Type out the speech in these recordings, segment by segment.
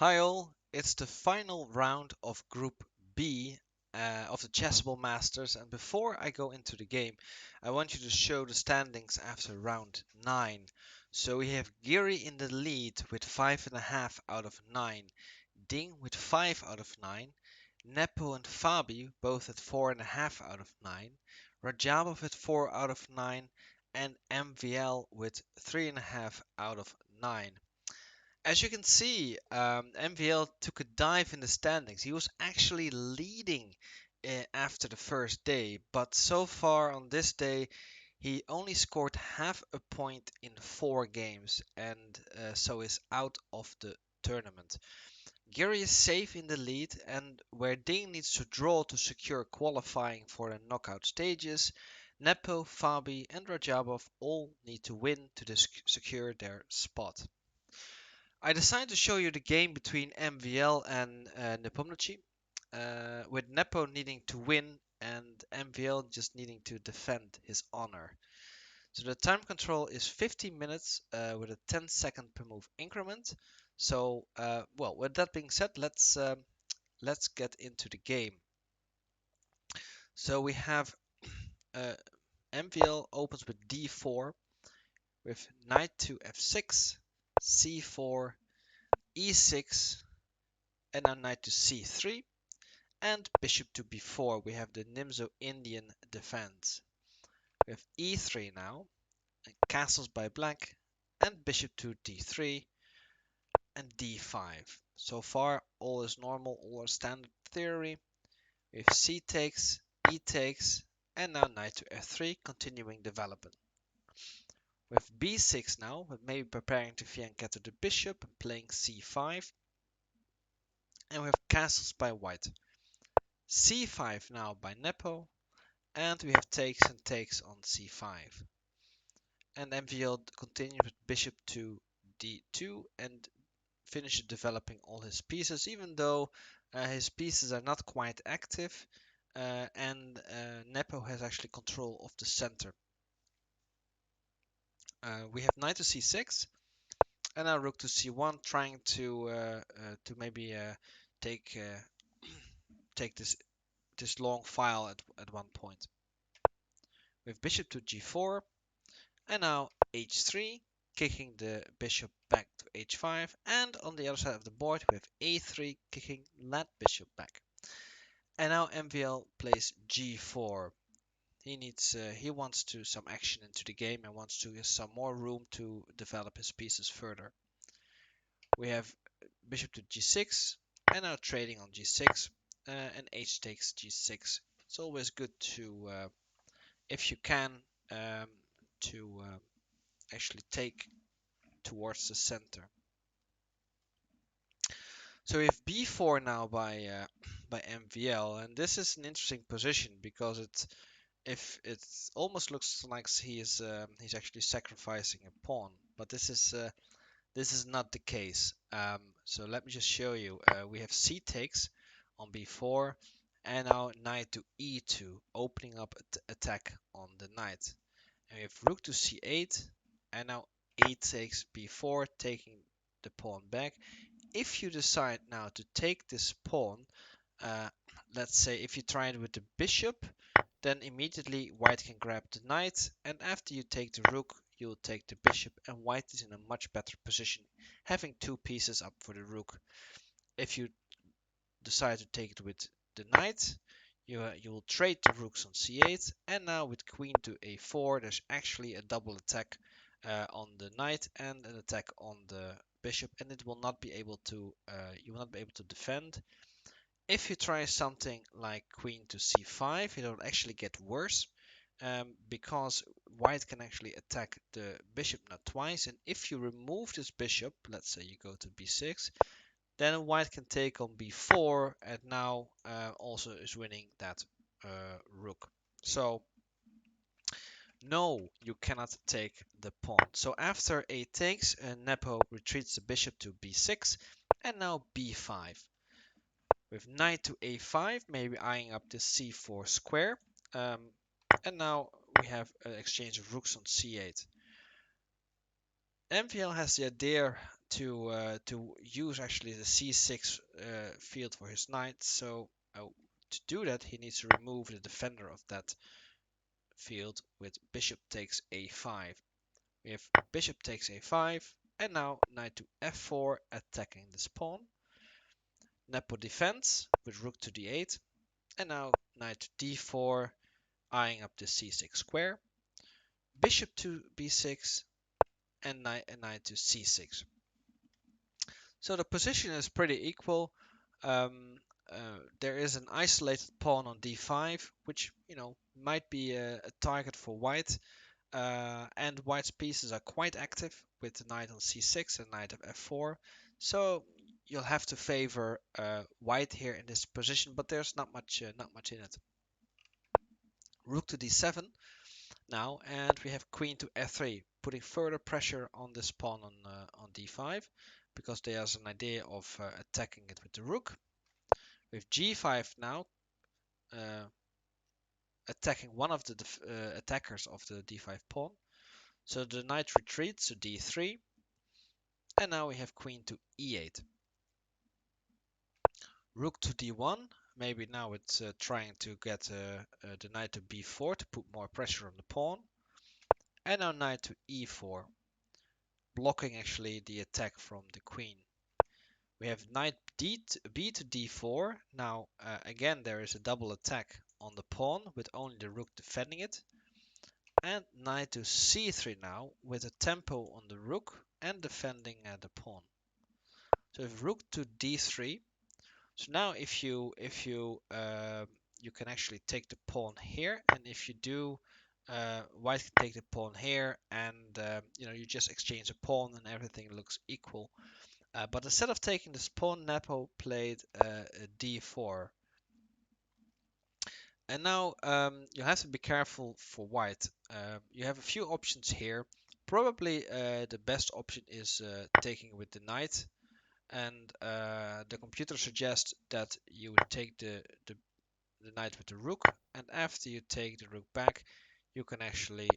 Hi all, it's the final round of Group B of the Chessable Masters, and before I go into the game, I want you to show the standings after round 9. So we have Giri in the lead with 5.5 out of 9, Ding with 5 out of 9, Nepo and Fabi both at 4.5 out of 9, Rajabov with 4 out of 9, and MVL with 3.5 out of 9. As you can see, MVL took a dive in the standings. He was actually leading after the first day, but so far on this day, he only scored half a point in 4 games and so is out of the tournament. Gary is safe in the lead, and where Ding needs to draw to secure qualifying for the knockout stages, Nepo, Fabi, and Rajabov all need to win to secure their spot. I decided to show you the game between MVL and Nepomniachtchi, with Nepo needing to win and MVL just needing to defend his honor. So the time control is 15 minutes with a 10-second per move increment. So, well, with that being said, let's get into the game. So we have uh, MVL opens with D4 with knight to F6, C4, E6, and now knight to C3. And bishop to b4. We have the Nimzo Indian defense. We have e3 now, and castles by black, and bishop to d3, and d5. So far, all is normal, all are standard theory. We have c takes, e takes, and now knight to f3, continuing development. We have b6 now, with maybe preparing to fianchetto the bishop and playing c5. And we have castles by white. c5 now by Nepo, and we have takes and takes on c5. And MVL continues with bishop to d2 and finishes developing all his pieces, even though his pieces are not quite active, and Nepo has actually control of the center. We have knight to c6, and now rook to c1, trying to maybe take take this long file at one point. We have bishop to g4, and now h3, kicking the bishop back to h5. And on the other side of the board, we have a3, kicking that bishop back. And now MVL plays g4. He wants to some action into the game and wants to get some more room to develop his pieces further. We have bishop to g6, and now trading on g6, and h takes g6. It's always good to, if you can, to actually take towards the center. So we have b4 now by MVL, and this is an interesting position because it almost looks like he's actually sacrificing a pawn, but this is not the case. So let me just show you. We have c takes on b4, and now knight to e2, opening up attack on the knight. And we have rook to c8, and now a takes b4, taking the pawn back. If you decide now to take this pawn, let's say if you try it with the bishop, then immediately white can grab the knight, and after you take the rook, you'll take the bishop, and white is in a much better position, having 2 pieces up for the rook. If you decide to take it with the knight, you will trade the rooks on c8, and now with queen to a4, there's actually a double attack on the knight and an attack on the bishop, and it will not be able to you will not be able to defend. If you try something like queen to c5, it will actually get worse, because white can actually attack the bishop now twice, and if you remove this bishop, let's say you go to b6, then white can take on b4, and now also is winning that rook. So no, you cannot take the pawn. So after a takes, Nepo retreats the bishop to b6, and now b5. With knight to a5, maybe eyeing up the c4 square. And now we have an exchange of rooks on c8. MVL has the idea to use actually the c6 field for his knight. So to do that, he needs to remove the defender of that field with bishop takes a5. We have bishop takes a5, and now knight to f4, attacking this pawn. Nepo defends with rook to d8, and now knight to d4, eyeing up the c6 square. Bishop to b6, and knight to c6. So the position is pretty equal. There is an isolated pawn on d5, which might be a target for white. And white's pieces are quite active with the knight on c6 and knight of f4. So you'll have to favor white here in this position, but there's not much in it. Rook to d7 now, and we have queen to f3, putting further pressure on this pawn on d5, because there's an idea of attacking it with the rook. With g5 now, attacking one of the attackers of the d5 pawn. So the knight retreats to d3, and now we have queen to e8. Rook to d1, maybe now it's trying to get the knight to b4 to put more pressure on the pawn. And now knight to e4, blocking actually the attack from the queen. We have knight b to d4. Now again there is a double attack on the pawn with only the rook defending it. And knight to c3 now with a tempo on the rook and defending the pawn. So if rook to d3. So now if you you can actually take the pawn here, and if you do, white can take the pawn here, and you just exchange a pawn and everything looks equal. But instead of taking this pawn, Nepo played a d4. And now you have to be careful for white. You have a few options here. Probably the best option is taking with the knight. And the computer suggests that you would take the knight with the rook, and after you take the rook back, you can actually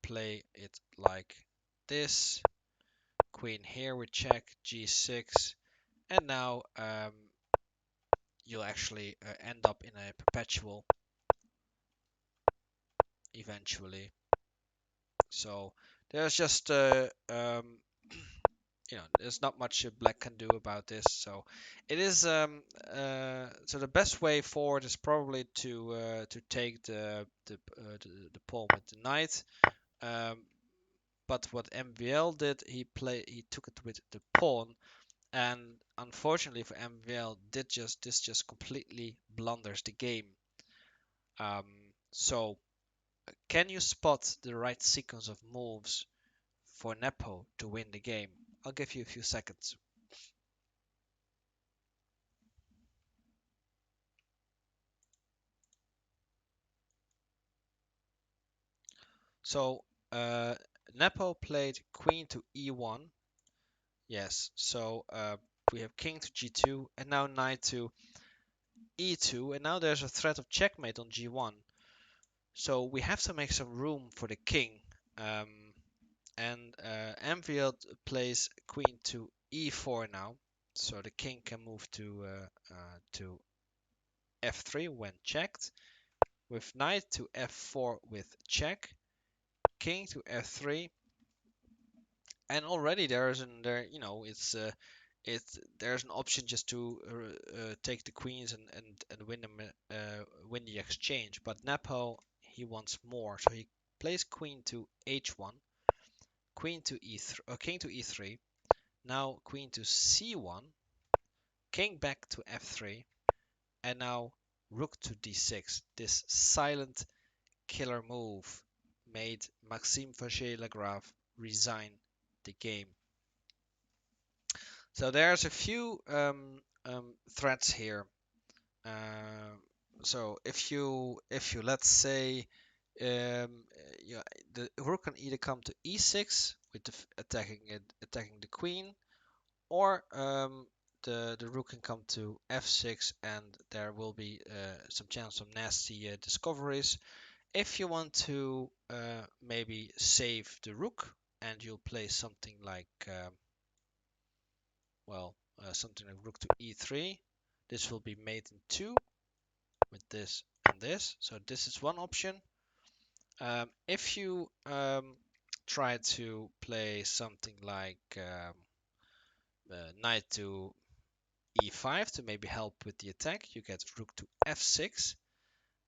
play it like this. Queen here with check, g6, and now you'll actually end up in a perpetual eventually. So there's just there's not much black can do about this. So it is so the best way forward is probably to take the pawn with the knight. But what MVL did, he took it with the pawn, and unfortunately for MVL, this just completely blunders the game. So can you spot the right sequence of moves for Nepo to win the game? I'll give you a few seconds. So Nepo played queen to e1. Yes, so we have king to g2, and now knight to e2, and now there's a threat of checkmate on g1. So we have to make some room for the king. And MVL plays queen to e4 now, so the king can move to f3 when checked. With knight to f4 with check, king to f3, and already there's an option just to take the queens and win them win the exchange. But Nepo, he wants more, so he plays queen to h1, queen to e3, king to e3. Now queen to c1, king back to f3, and now rook to d6. This silent killer move made Maxime Vachier-Lagrave resign the game. So there's a few threats here. So if you let's say the rook can either come to e6 with attacking the queen, or the rook can come to f6, and there will be some chance of nasty discoveries. If you want to maybe save the rook, and you'll play something like well, something like rook to e3. This will be mate in 2 with this and this. So this is one option. If you try to play something like knight to e5 to maybe help with the attack, you get rook to f6.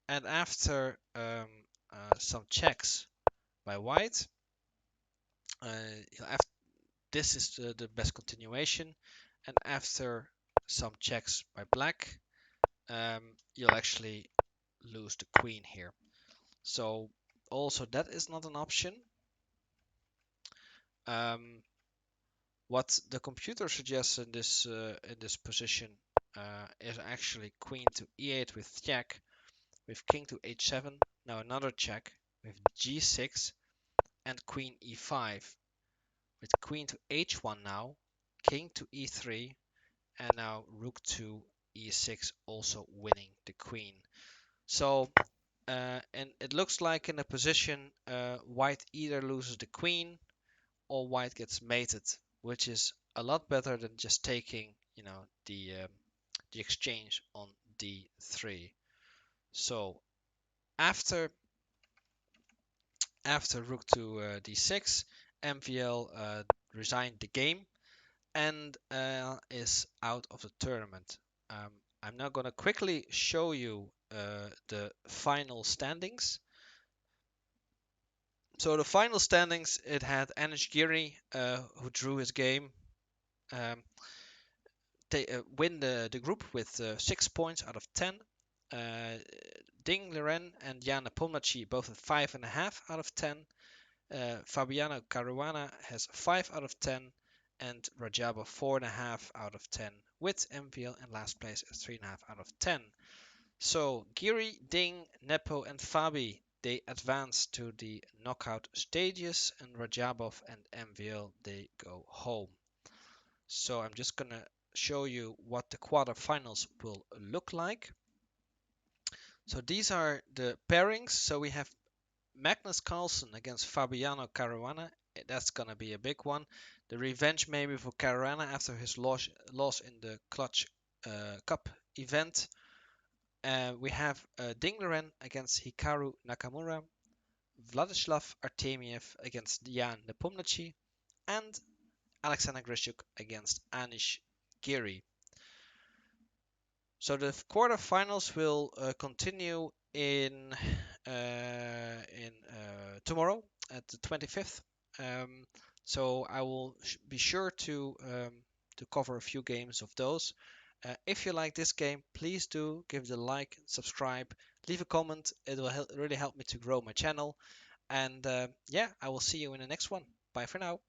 And after some checks by white, after, this is the best continuation. And after some checks by black, you'll actually lose the queen here. So also that is not an option. What the computer suggests in this position is actually queen to e8 with check, with king to h7, now another check with g6, and queen e5 with queen to h1 now, king to e3, and now rook to e6, also winning the queen. So and it looks like in a position white either loses the queen or white gets mated, which is a lot better than just taking, the exchange on d3. So after rook to d6, MVL resigned the game and is out of the tournament. I'm now going to quickly show you the final standings. So the final standings, it had Anish Giri, who drew his game, win the group with 6 points out of 10. Ding Liren and Jan Nepomniachtchi both at 5.5 out of 10. Fabiano Caruana has 5 out of 10. And Rajaba 4.5 out of 10. With MVL in last place at 3.5 out of 10. So Giri, Ding, Nepo and Fabi, they advance to the knockout stages, and Rajabov and MVL, they go home. So I'm just gonna show you what the quarterfinals will look like. So these are the pairings. So we have Magnus Carlsen against Fabiano Caruana. That's gonna be a big one. The revenge maybe for Caruana after his loss in the Clutch Cup event. We have Dingleren against Hikaru Nakamura, Vladislav Artemiev against Jan Nepomniachtchi, and Alexander Grishuk against Anish Giri. So the quarterfinals will continue in tomorrow at the 25th. So I will be sure to cover a few games of those. If you like this game, please do give it a like, subscribe, leave a comment. It will really help me to grow my channel. And yeah, I will see you in the next one. Bye for now.